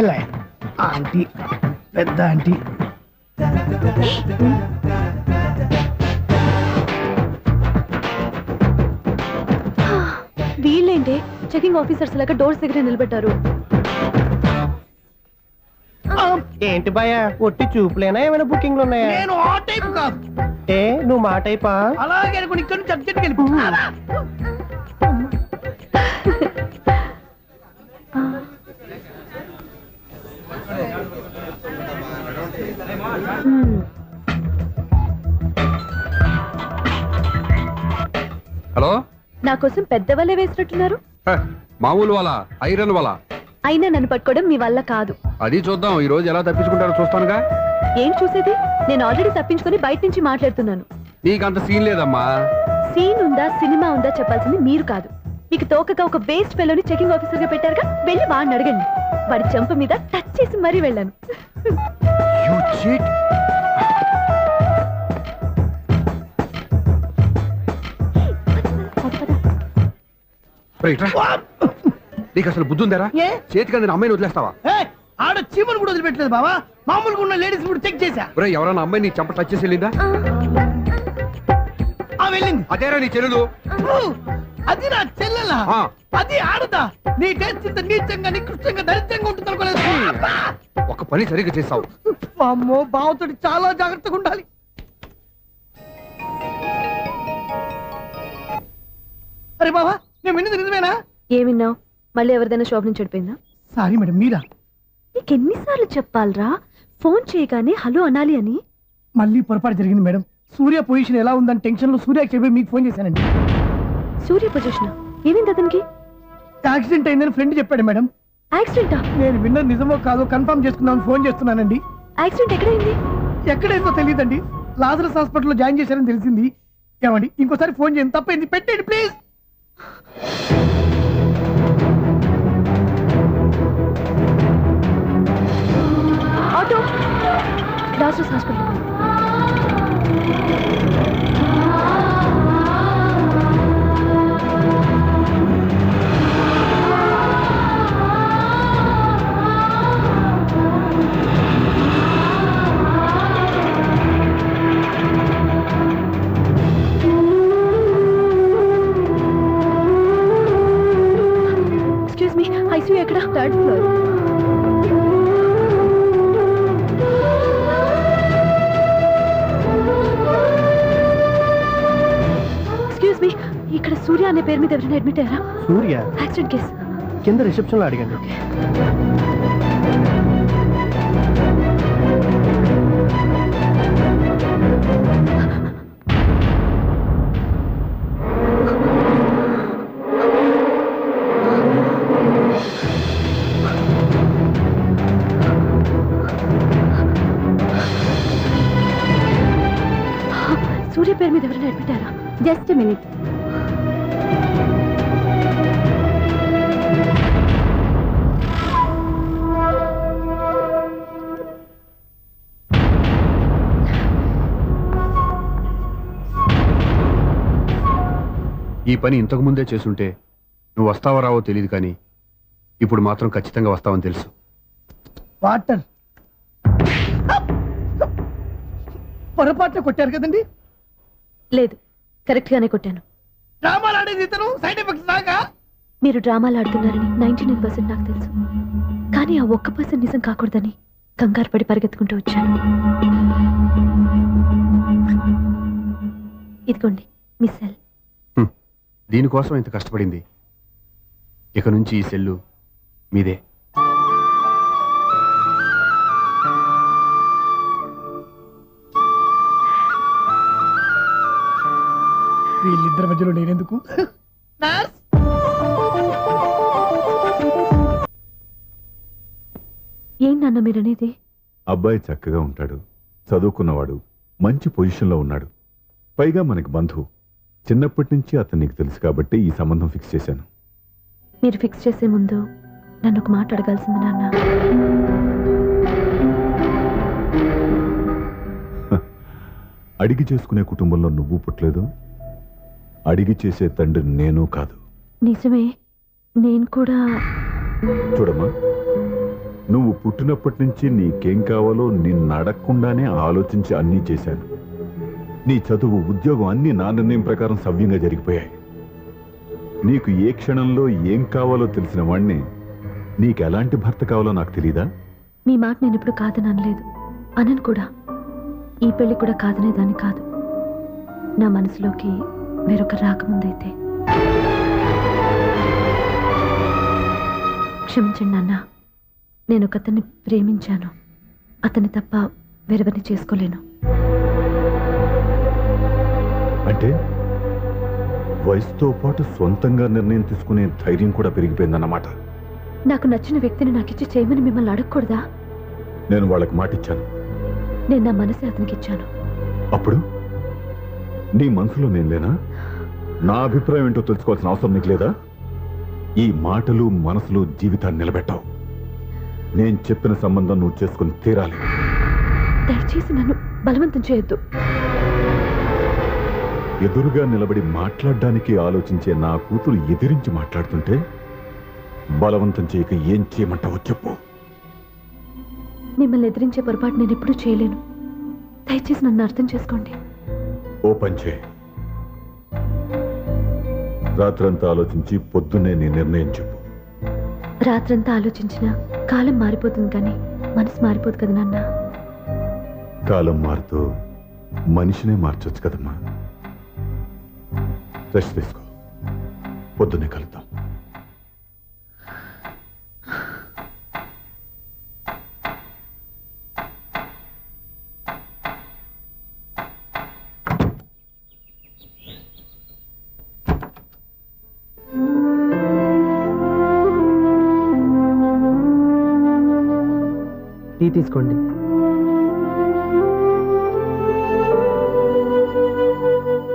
ఎలా ఆంటీ, పెద్ద ఆంటీ, వీళ్ళేంటి చెకింగ్ ఆఫీసర్స్ లాగా డోర్స్ దగ్గర నిలబెట్టారు. ఏంటి భయ ఒట్టి చూపులేనా ఏమైనా బుకింగ్లు ఉన్నాయా? నేను ఆ టైప్ కాదు. ఏ నువ్వు మా టైపా? అలాగే అనుకుని ఇక్కడ నుంచి అర్జెంట్కి వెళ్ళిపో. హలో, నా కోసం పెద్ద వలే వేసినట్టున్నారు. మామూలు వాళ్ళ ఐరన్ వాళ్ళ అయినా నన్ను పట్టుకోవడం మీ వల్ల కాదు. అది చూద్దాం ఈ రోజు ఎలా తప్పించుకుంటారో చూస్తానుగా. ఏం చూసేది? నేను ఆల్రెడీ తప్పించుకొని బయట నుంచి మాట్లాడుతున్నాను. నీకంత సీన్ లేదమ్మా. సీన్ ఉందా సినిమా ఉందా చెప్పాల్సింది మీరు కాదు. మీకు తోకగా ఒక వేస్ట్ ఫెలోని చెకింగ్ ఆఫీసర్ గా పెట్టారుగా, వెళ్ళి వాడిని అడగండి. వాడి చెంప మీద టచ్ చేసి మరీ వెళ్ళాను. నీకు అసలు బుద్ధి ఉందారా? ఏ? చేతికి అందిన అమ్మాయిని వదిలేస్తావా? ఆడ చీమను కూడా వదిలిపెట్టలేదు బావా. మామూలుగా ఉన్న లేడీస్ కూడా చెక్ చేశా. ఒరేయ్, ఎవరన్నా అమ్మాయి నీ చెంప టచ్ చేసి వెళ్ళిందా? వెళ్ళింది. అదేరా నీ చెల్లెలు? అది నా చెల్లెలా? అది ఆడదా? నీ టేస్ట్ ఇంత నీచంగా నికృష్టంగా దరిద్రంగా ఉంటుంది అనుకోలేదు. ఒక పని సరిగ్గా చేస్తావు. అమ్మో, బావతోటి చాలా జాగ్రత్తగా ఉండాలి. అరే బావా, నేను విన్నది నిజమేనా? ఏమిన్నావు? మళ్ళీ ఎవరిదైనా షాప్ నుంచి చెడిపోయిందా? సారీ మేడం, మీరా? నీకు ఎన్నిసార్లు చెప్పాలరా ఫోన్ చేయగానే హలో అనాలి అని? మళ్ళీ పొరపాటు జరిగింది మేడం. సూర్య పొజిషన్ ఎలా ఉందని టెన్షన్ లో సూర్యకి చెప్పి మీకు ఫోన్ చేశానండి. సూర్య పొజిషన్ ఏమైంది అతనికి? యాక్సిడెంట్ అయిందని ఫ్రెండ్ చెప్పాడు మేడం. యాక్సిడెంటా? నేను విన్నది నిజమో కాదో కన్ఫర్మ్ చేసుకుందామని ఫోన్ చేస్తున్నానండి. యాక్సిడెంట్ ఎక్కడైంది? ఎక్కడైందో తెలియదండి. లాజరస్ హాస్పిటల్లో జాయిన్ చేశారని తెలిసింది. ఏమండి, ఇంకోసారి ఫోన్ చేయండి. తప్పైంది, పెట్టండి please. Auto Lazarus hospital. Excuse me, ICU ఎక్కడ? Third floor. ఎక్స్క్యూజ్ మీ, ఇక్కడ సూర్య అనే పేరు మీద ఎవరైనా అడ్మిట్ అయ్యారా? సూర్య యాక్సిడెంట్ కేసు కింద రిసెప్షన్ లో అడిగండి. సూర్య పేరు మీద ఎవరైనా అడ్మిట్ అయ్యారా? Just minute. ఈ పని ఇంతకు ముందే చేసుంటే నువ్వు వస్తావో రావో తెలియదు, కానీ ఇప్పుడు మాత్రం ఖచ్చితంగా వస్తావని తెలుసు. వాటర్ పొరపాట్లు కొట్టారు కదండి? లేదు, కరెక్ట్ గానే కొట్టాను. డ్రామాలు ఆడేది ఇతను, సైడ్ ఎఫెక్ట్స్ దాకా. మీరు డ్రామాలు ఆడుతున్నారని 99% నాకు తెలుసు, కానీ ఆ 1% నిజం కాకూడదని కంగారు పడి పరిగెత్తుకుంటూ వచ్చాను. ఇదిగోండి మీ సెల్. దీనికోసం ఇంత కష్టపడింది. ఇక నుంచి ఈ సెల్లు మీదే. వీళ్ళిద్దరి మధ్యలో నేనెందుకు? ఏం నాన్న మీరనేది? అబ్బాయి చక్కగా ఉంటాడు, చదువుకున్నవాడు, మంచి పొజిషన్లో ఉన్నాడు, పైగా మనకి బంధువు. చిన్నప్పటి నుంచి అతను నీకు తెలుసు కాబట్టి ఈ సంబంధం ఫిక్స్ చేశాను. మీరు ఫిక్స్ చేసే ముందు నన్ను ఒక మాట అడగాల్సింది నాన్న. అడిగి చేసుకునే కుటుంబంలో నువ్వు పుట్టలేదు, అడిగి చేసే తండ్రి నేను కాదు. నిజమే, నేను కూడా. చూడమ్మా, నువ్వు పుట్టినప్పటి నుంచి నీకేం కావాలో నిన్ను అడగకుండానే ఆలోచించి అన్నీ చేశాను. నీ చదువు, ఉద్యోగం అన్నీ నా నిర్ణయం ప్రకారం సవ్యంగా జరిగిపోయాయి. నీకు ఏ క్షణంలో ఏం కావాలో తెలిసిన వాణ్ణి నీకు ఎలాంటి భర్త కావాలో నాకు తెలీదా? మీ మాట నేను ఇప్పుడు కాదని అనలేదు, అనను కూడా. ఈ పెళ్లి కూడా కాదనేదాన్ని కాదు. నా మనసులోకి వేరొక రాకముందైతే. క్షమించండి నాన్న, నేను ఒక అతన్ని ప్రేమించాను. అతన్ని తప్ప వేరెవరిని చేసుకోలేను. అంటే వయసుతో పాటు సొంతంగా నిర్ణయం తీసుకునే ధైర్యం కూడా పెరిగిపోయిందన్నమాట. నాకు నచ్చిన వ్యక్తిని నాకిచ్చి చేయమని మిమ్మల్ని అడగకూడదా? నేను వాళ్ళకి మాట ఇచ్చాను. నేను నా మనసే అతనికి ఇచ్చాను. అప్పుడు నీ మనసులో నేను లేనా? నా అభిప్రాయం ఏంటో తెలుసుకోవాల్సిన అవసరం నీకు లేదా? ఈ మాటలు, మనసులు జీవితాన్ని నిలబెట్టావు. నేను చెప్పిన సంబంధం నువ్వు చేసుకుని తీరాలి. దయచేసి నన్ను బలవంతం చేయొద్దు. ఎదురుగా నిలబడి మాట్లాడడానికి ఆలోచించే నా కూతురు ఎదిరించి మాట్లాడుతుంటే బలవంతం చేయక ఏం చేయమంటావో చెప్పు. మిమ్మల్ని ఎదిరించే పొరపాటు నేను ఎప్పుడూ చేయలేను. దయచేసి నన్ను అర్థం చేసుకోండి. ఓ పని చేయి. రాత్రంతా ఆలోచించి పొద్దున్నే నీ నిర్ణయం చెప్పు. రాత్రంతా ఆలోచించినా కాలం మారిపోతుంది, కానీ మనసు మారిపోదు కదా నాన్న. కాలం మారుతూ మనిషినే మార్చొచ్చు కదమ్మా. రెస్ట్ తీసుకో, పొద్దున్నే కలుద్దాం. టీ తీసుకోండి.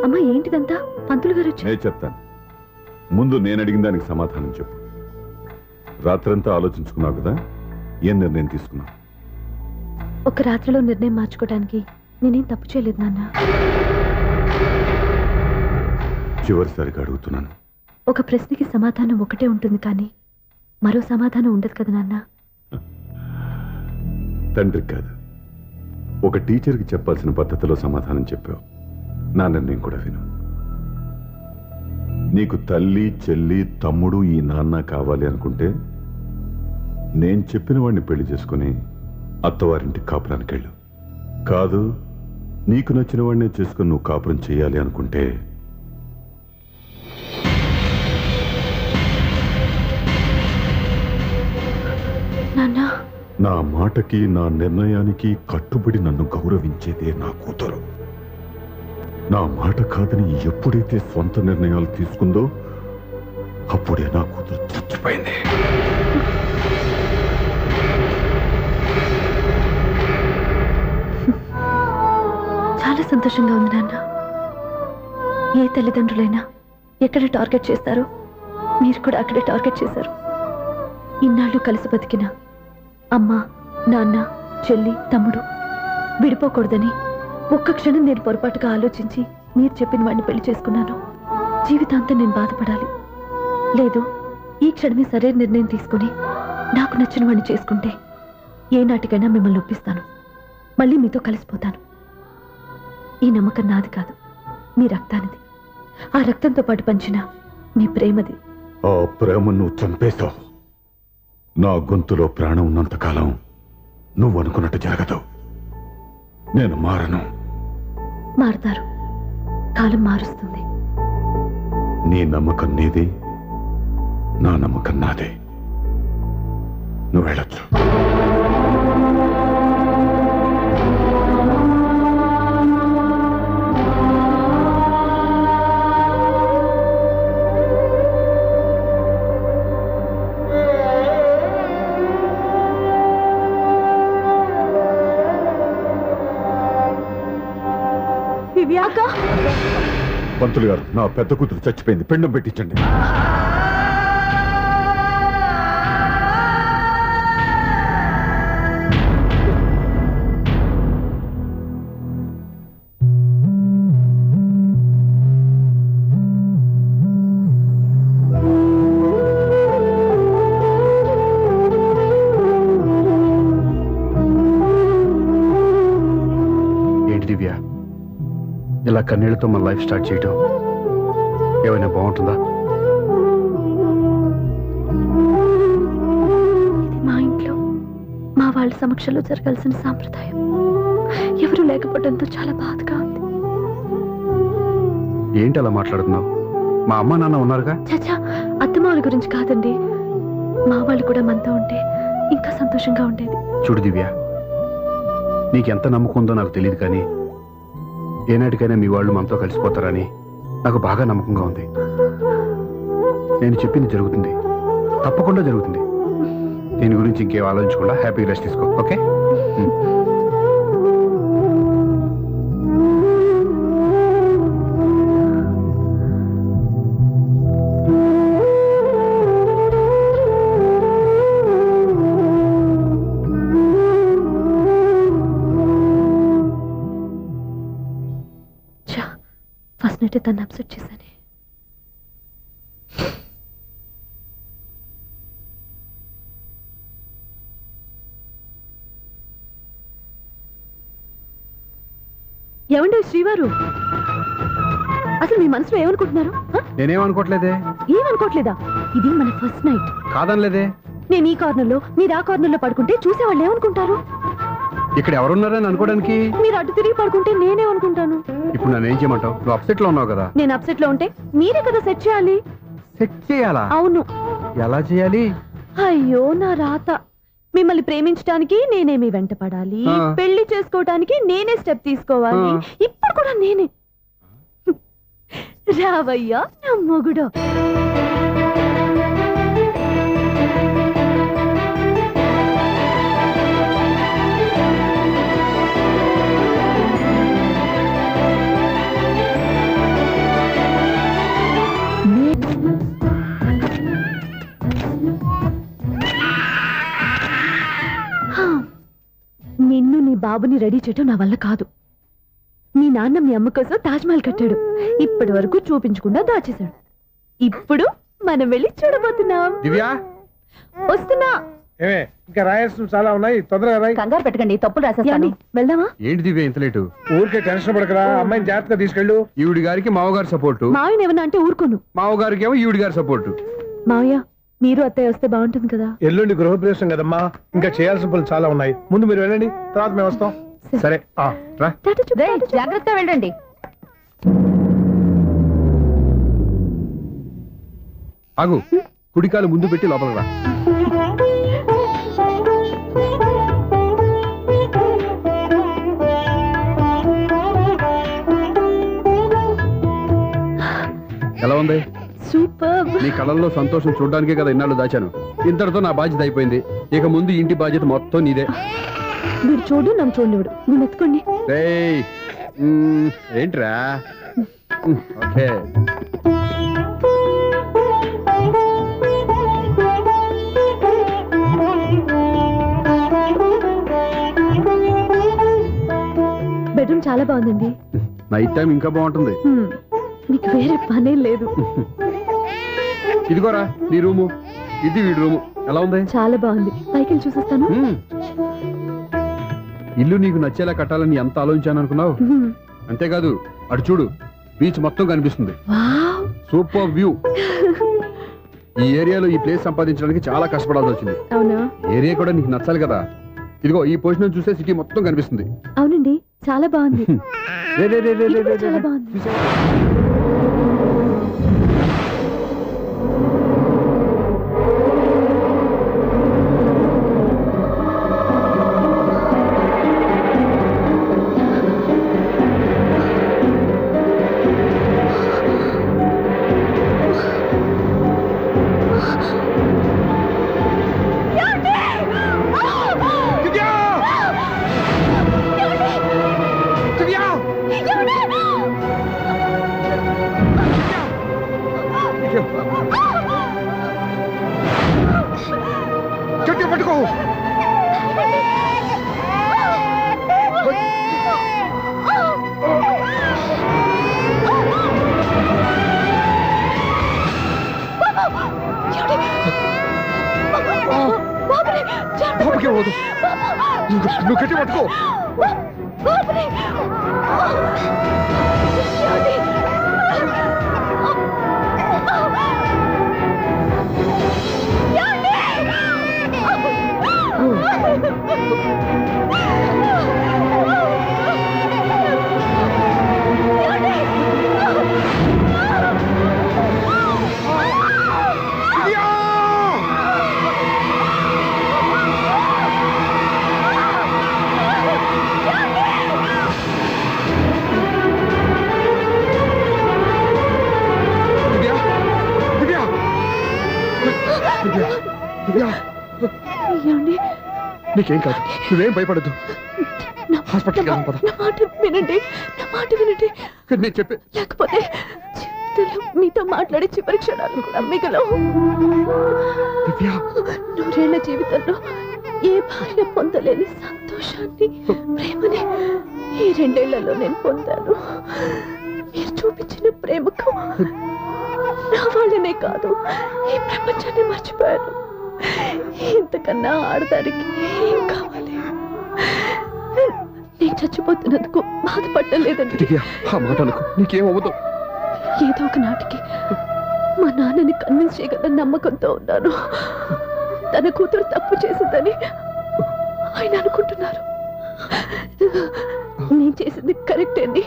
అమ్మా, ఏంటిదంతా? పంతులు గారు వచ్చి. నేను చెప్తాను. ముందు నేను అడిగిన దానికి సమాధానం చెప్పు. రాత్రంతా ఆలోచించుకున్నావు కదా, ఏం నిర్ణయం తీసుకున్నావు? ఒక రాత్రిలో నిర్ణయం మార్చుకోవడానికి నేనేం తప్పు చేయలేదు నాన్న. చివరిసారిగా అడుగుతున్నాను. ఒక ప్రశ్నకి సమాధానం ఒకటే ఉంటుంది, కానీ మరో సమాధానం ఉండదు కదా నాన్న. తండ్రికి కాదు, ఒక టీచర్కి చెప్పాల్సిన పద్ధతిలో సమాధానం చెప్పావు. నా నిర్ణయం కూడా విను. నీకు తల్లి, చెల్లి, తమ్ముడు, ఈ నాన్న కావాలి అనుకుంటే నేను చెప్పిన వాడిని పెళ్లి చేసుకుని అత్తవారింటికి కాపురానికి వెళ్ళు. కాదు, నీకు నచ్చిన వాడినే చేసుకుని నువ్వు కాపురం చేయాలి అనుకుంటే నాన్న, నా మాటకి, నా నిర్ణయానికి కట్టుబడి నన్ను గౌరవించేదే నా కూతురు. నా మాట కాదని ఎప్పుడైతే సొంత నిర్ణయాలు తీసుకుందో అప్పుడే నా కూతురు చచ్చిపోయింది. చాలా సంతోషంగా ఉంది నాన్న. ఏ తల్లిదండ్రులైనా ఎక్కడ టార్గెట్ చేస్తారో మీరు కూడా అక్కడే టార్గెట్ చేశారు. ఇన్నాళ్ళు కలిసి బతికిన అమ్మ, నాన్న, చెల్లి, తమ్ముడు విడిపోకూడదని ఒక్క క్షణం నేను పొరపాటుగా ఆలోచించి మీరు చెప్పిన వాడిని పెళ్లి చేసుకున్నాను. జీవితాంతం నేను బాధపడాలి? లేదు, ఈ క్షణమే సరైన నిర్ణయం తీసుకుని నాకు నచ్చిన వాడిని చేసుకుంటే ఏ నాటికైనా మిమ్మల్ని ఒప్పిస్తాను. మళ్ళీ మీతో కలిసిపోతాను. ఈ నమ్మకం నాది కాదు, మీ రక్తానిది. ఆ రక్తంతో పాటు పంచిన మీ ప్రేమది. ఆ ప్రేమ నువ్వు చంపేశావు. నా గొంతులో ప్రాణం ఉన్నంతకాలం నువ్వు అనుకున్నట్టు జరగదు. నేను మారను. మారుతారు, కాలం మారుస్తుంది. నీ నమ్మకం నీది, నా నమ్మకం నాదే. నువ్వు వెళ్ళొచ్చు. పంతులు గారు, నా పెద్ద కూతురు చచ్చిపోయింది, పిండం పెట్టించండి. దివ్య, ఇలా కన్నీళ్లతో మన లైఫ్ స్టార్ట్ చేయటం ఏమైనా బాగుంటుందా? ఇది మా ఇంట్లో మా వాళ్ళ సమక్షంలో జరగాల్సిన సాంప్రదాయం. ఎవరు లేకపోవడంతో చాలా బాధగా ఉంది. ఏంటి అలా మాట్లాడుతున్నావు? మా అమ్మ నాన్న ఉన్నారుగా. చచ్చా, అత్తమావుల గురించి కాదండి. మా వాళ్ళు కూడా మనతో ఉంటే ఇంకా సంతోషంగా ఉండేది. చూడు దివ్య, నీకెంత నమ్మకం ఉందో నాకు తెలియదు, కానీ ఏనాటికైనా మీ వాళ్ళు మనతో కలిసిపోతారని నాకు బాగా నమ్మకంగా ఉంది. నేను చెప్పింది జరుగుతుంది, తప్పకుండా జరుగుతుంది. దీని గురించి ఇంకేం ఆలోచించకుండా హ్యాపీ రెస్ట్ తీసుకో. ఓకే? ఫస్ట్ నైట్ తను అప్సెట్ చేశాను. ఏమండి శ్రీవారు, అసలు మీ మనసులో ఏమనుకుంటున్నారు? నేనేమనుకోవట్లేదే. ఏమనుకోవట్లేదా? ఇది మన ఫస్ట్ నైట్. కాదనలేదే. నేను ఈ కార్నర్లో, మీరు ఆ కార్నర్లో పడుకుంటే చూసేవాళ్ళు ఏమనుకుంటారు? ఇక్కడ ఎవరున్నారని అనుకోవడానికి. మీరు అటు తిరిగి పడుకుంటే నేనేమనుకుంటాను? ఇప్పుడు నన్ను ఏం చేయమంటావు? నువ్వు అప్సెట్ లో ఉన్నావు కదా. నేను అప్సెట్ లో ఉంటే మీరే కదా సెట్ చేయాలి. సెట్ చేయాలా? అవును. ఎలా చేయాలి? అయ్యో నా రాత. మిమ్మల్ని ప్రేమించడానికి నేనే మీ వెంట పడాలి, పెళ్లి చేసుకోవడానికి నేనే స్టెప్ తీసుకోవాలి. ఇప్పుడు కూడా నేనే. రావయ్యా నా మొగుడు. నిన్ను నీ బాబుని రెడీ చేయటం నా వల్ల కాదు. మీ నాన్న మీ అమ్మ కోసం తాజ్మహల్ కట్టాడు, ఇప్పటి వరకు చూపించకుండా దాచేశాడు. ఇప్పుడు మనం వెళ్ళి చూడబోతున్నాం. దివ్య, వస్తున్నా. ఇంకా రాయాల్సిన చాలా ఉన్నాయి, తొందరగా రాయి. కంగారు పెట్టకండి, తప్పులు రాసేస్తాను. వెళ్దామా? ఏంటి దివ్య ఇంత లేటు? ఊరికే టెన్షన్ పడకరా, అమ్మాయిని జాగ్రత్తగా తీసుకెళ్ళు. ఈవిడి గారికి మావగారు సపోర్టు, మావయ్య ఏమన్నా అంటే ఊరుకోను. మావగారికి ఏమో ఈవిడి గారి సపోర్టు. మావయ్య మీరు అత్తయ్య వస్తే బాగుంటుంది కదా. ఎల్లుండి గృహప్రవేశం కదమ్మా, ఇంకా చేయాల్సిన పనులు చాలా ఉన్నాయి. ముందు మీరు వెళ్ళండి, తర్వాత మేము వస్తాం. సరే రా. జాగ్రత్త వెళ్ళండి. ఆగు, కుడికాలు ముందు పెట్టి లోపలికి రా. ఎలా ఉంది? సూపర్. నీ కళ్ళల్లో సంతోషం చూడడానికే కదా ఇన్నాళ్ళు దాచాను. ఇంతటితో నా బాధ్యత అయిపోయింది. ఇక ముందు ఇంటి బాధ్యత మొత్తం నీదే. మీరు చూడు, నన్ను చూడనివ్వడు. నువ్వు ఎత్తుకోండి. ఏంట్రా? ఓకే. బెడ్రూమ్ చాలా బాగుందండి. నైట్ టైం ఇంకా బాగుంటుంది. మీకు వేరే పనే లేదు. ఇదిగోరా నీ రూము, ఇది వీడి రూము. ఎలా ఉంది? చాలా బాగుంది. పైకి చూసేస్తాను. ఇల్లు నీకు నచ్చేలా కట్టాలని ఎంత ఆలోచించాను అనుకున్నావు? అంతేకాదు, అటు చూడు, బీచ్ మొత్తం కనిపిస్తుంది. Super view. ఈ ఏరియాలో ఈ ప్లేస్ సంపాదించడానికి చాలా కష్టపడాల్సి వచ్చింది. అవునా? ఏరియా కూడా నీకు నచ్చాలి కదా. ఇదిగో ఈ పొజిషన్ చూస్తే సిటీ మొత్తం కనిపిస్తుంది. అవునండి, చాలా బాగుంది. చాలా బాగుంది. పట్టుకో. బాబుకే పోదు, నువ్వు గట్టి పట్టుకో. బాబుని! ఏమండి? ఏమండి? నీకేం కాదు, నువ్వేం భయపడద్దు. హాస్పిటల్కి వెళ్దాం పద. నా మాట వినండి, నా మాట వినండి. నేను చెప్పే లేకపోతే జీవితంలో మీతో మాట్లాడే చివరి క్షణాలు కూడా మిగలవు. నూరేళ్ల జీవితంలో ఏ భార్య పొందలేని సంతోషాన్ని, ప్రేమని ఈ 2 ఏళ్లలో నేను పొందాను. మీరు చూపించిన ప్రేమకు నా వాళ్ళనే కాదు, ఈ ప్రపంచాన్ని మర్చిపోయాను. ఇంతకన్నా ఆడదానికి ఏం కావాలి? నేను చచ్చిపోతున్నందుకు బాధపడలేదండి. ఆ మాట అనుకో, నీకేమవ్వదు. ఏదో ఒక నాటికి మా నాన్నని కన్విన్స్ చేయగల నమ్మకంతో ఉన్నాను. తన కూతురు తప్పు చేసిందని ఆయన అనుకుంటున్నారు. నేను చేసింది కరెక్ట్ అని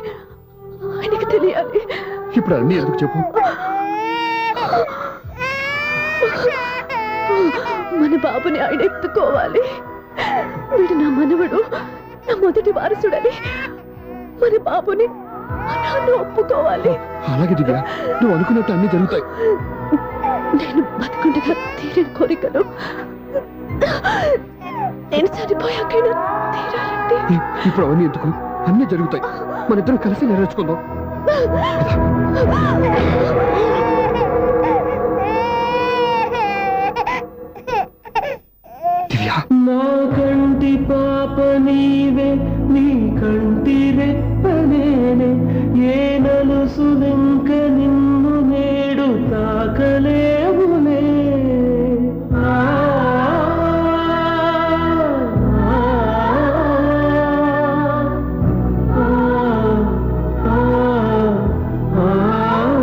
ఆయనకి తెలియాలి. ఇప్పుడు అన్నీ ఎందుకు చెప్పు. మన బాబుని ఆయన ఎత్తుకోవాలి. వీడు నా మనవడు, నా మొదటి వారసుడని మన బాబుని నాన్న ఒప్పుకోవాలి. అలాగే దివ్య, నువ్వు అనుకున్నట్టు అన్ని జరుగుతాయి. నేను బతుకుండగా తీరని కోరికలు నేను చనిపోయాకైనా తీరాలంటే ఇప్పుడు అవన్నీ ఎందుకు, అన్ని జరుగుతాయి. మన ఇద్దరం కలిసి నెరవేర్చుకుందాం. నా కంటి పాప నీవే, నీ కంటి రెప్పనేనే, ఏ నలుసు